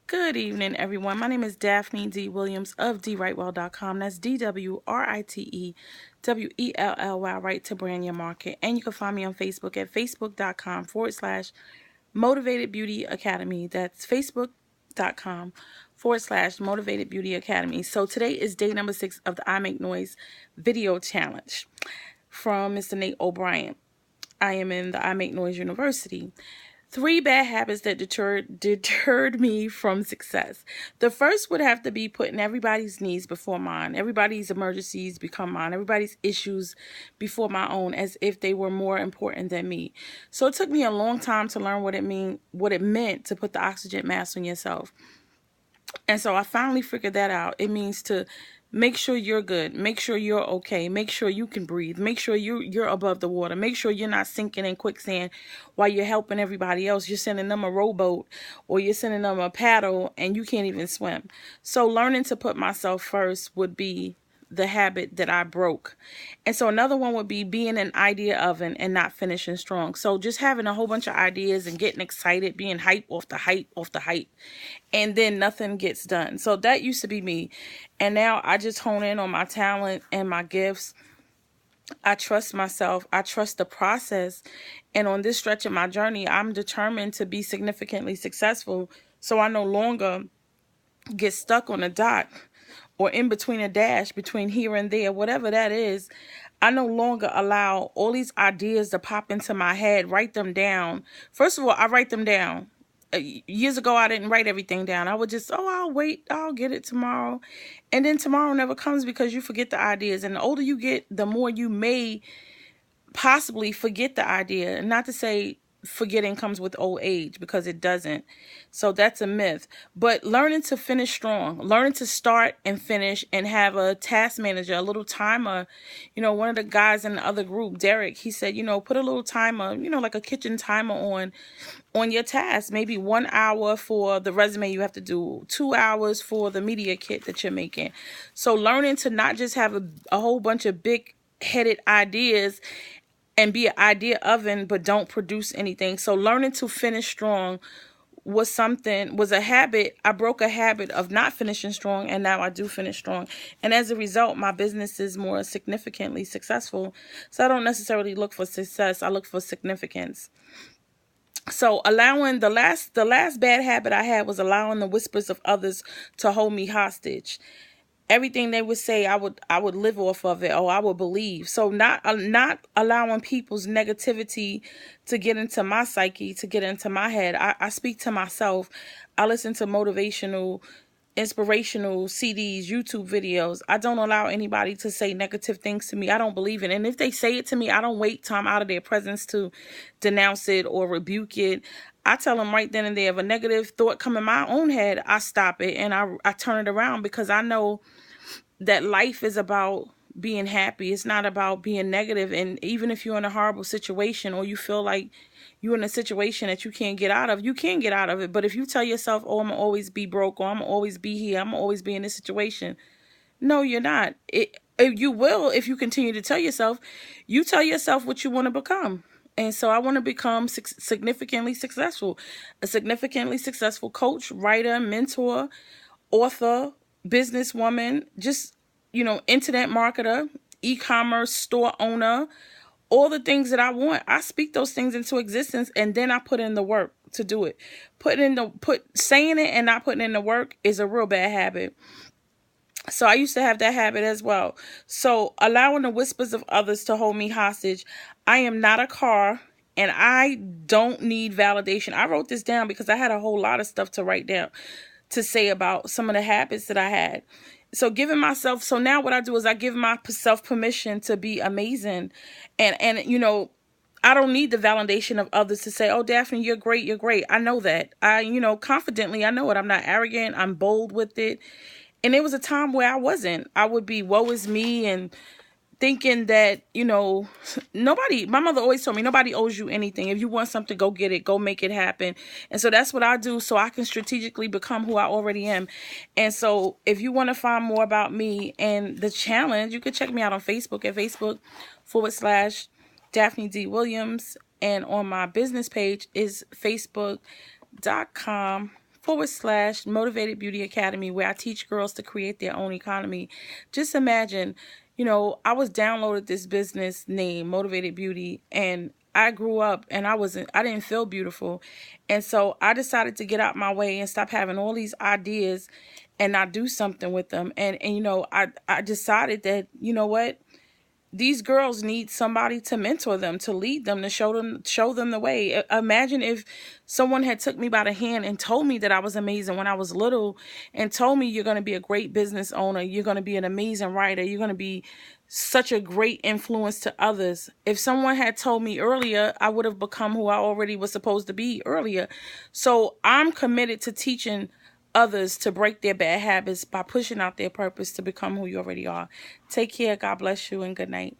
Good evening, everyone. My name is Daphne D. Williams of DwriteWELL.com. That's DWRITEWELLY, right to brand your market. And you can find me on Facebook at facebook.com/Motivated Beauty Academy. That's facebook.com/Motivated Beauty Academy. So today is day number 6 of the I Make Noise video challenge from Mr. Nate O'Brien. I am in the I Make Noise University. 3 bad habits that deterred me from success. The first would have to be putting everybody's needs before mine. Everybody's emergencies become mine. Everybody's issues before my own, as if they were more important than me. So it took me a long time to learn what it meant to put the oxygen mask on yourself. And so I finally figured that out. It means to make sure you're good. Make sure you're okay. Make sure you can breathe. Make sure you're above the water. Make sure you're not sinking in quicksand while you're helping everybody else. You're sending them a rowboat or you're sending them a paddle and you can't even swim. So learning to put myself first would be the habit that I broke. And so another one would be being an idea oven and not finishing strong. So just having a whole bunch of ideas and getting excited, being hype off the hype, and then nothing gets done. So that used to be me. And now I just hone in on my talent and my gifts. I trust myself. I trust the process. And on this stretch of my journey, I'm determined to be significantly successful. So I no longer get stuck on a dot or in between a dash between here and there, whatever that is. I no longer allow all these ideas to pop into my head, write them down. First of all, I write them down. Years ago, I didn't write everything down. I would just, I'll wait, I'll get it tomorrow. And then tomorrow never comes because you forget the ideas. And the older you get, the more you may possibly forget the idea. And not to say forgetting comes with old age, because it doesn't. So that's a myth. But learning to finish strong, learning to start and finish and have a task manager, a little timer. You know, one of the guys in the other group, Derek, he said, put a little timer, like a kitchen timer on your task. Maybe 1 hour for the resume you have to do, 2 hours for the media kit that you're making. So learning to not just have a whole bunch of big headed ideas and be an idea oven, but don't produce anything. So learning to finish strong was a habit. I broke a habit of not finishing strong, and now I do finish strong. And as a result, my business is more significantly successful. So I don't necessarily look for success. I look for significance. So allowing the last bad habit I had was allowing the whispers of others to hold me hostage. Everything they would say, I would live off of it, or I would believe. So not allowing people's negativity to get into my psyche, to get into my head. I speak to myself. I listen to motivational, inspirational CDs, YouTube videos. I don't allow anybody to say negative things to me. I don't believe it. And if they say it to me, I don't wait till I'm out of their presence to denounce it or rebuke it. I tell them right then and there, if a negative thought come in my own head, I stop it and I turn it around, because I know that life is about being happy. It's not about being negative. And even if you're in a horrible situation, or you feel like you're in a situation that you can't get out of, you can get out of it. But if you tell yourself, oh, I'm gonna always be broke, or I'm gonna always be here, I'm gonna always be in this situation, no, you're not. You will if you continue to tell yourself. You tell yourself what you want to become. And so I want to become significantly successful. A significantly successful coach, writer, mentor, author, businesswoman, just, internet marketer, e-commerce store owner, all the things that I want. I speak those things into existence, and then I put in the work to do it. Saying it and not putting in the work is a real bad habit. So I used to have that habit as well. So allowing the whispers of others to hold me hostage. I am not a car, and I don't need validation. I wrote this down because I had a whole lot of stuff to write down, to say about some of the habits that I had. So now what I do is I give myself permission to be amazing. And I don't need the validation of others to say, oh, Daphne, you're great. You're great. I know that. Confidently, I know it. I'm not arrogant. I'm bold with it. And there was a time where I wasn't. I would be, woe is me, and thinking that, my mother always told me, nobody owes you anything. If you want something, go get it, go make it happen. And so that's what I do, so I can strategically become who I already am. And so if you want to find more about me and the challenge, you can check me out on Facebook at Facebook.com/Daphne D. Williams. And on my business page is Facebook.com Motivated Beauty Academy, where I teach girls to create their own economy. Just imagine, I was downloaded this business name, Motivated Beauty, and I grew up and I didn't feel beautiful. And so I decided to get out my way and stop having all these ideas and not do something with them. And I decided that, what? These girls need somebody to mentor them, to lead them, to show them the way. Imagine if someone had took me by the hand and told me that I was amazing when I was little, and told me you're going to be a great business owner, you're going to be an amazing writer, you're going to be such a great influence to others. If someone had told me earlier, I would have become who I already was supposed to be earlier. So I'm committed to teaching others to break their bad habits by pushing out their purpose to become who you already are. Take care. God bless you, and good night.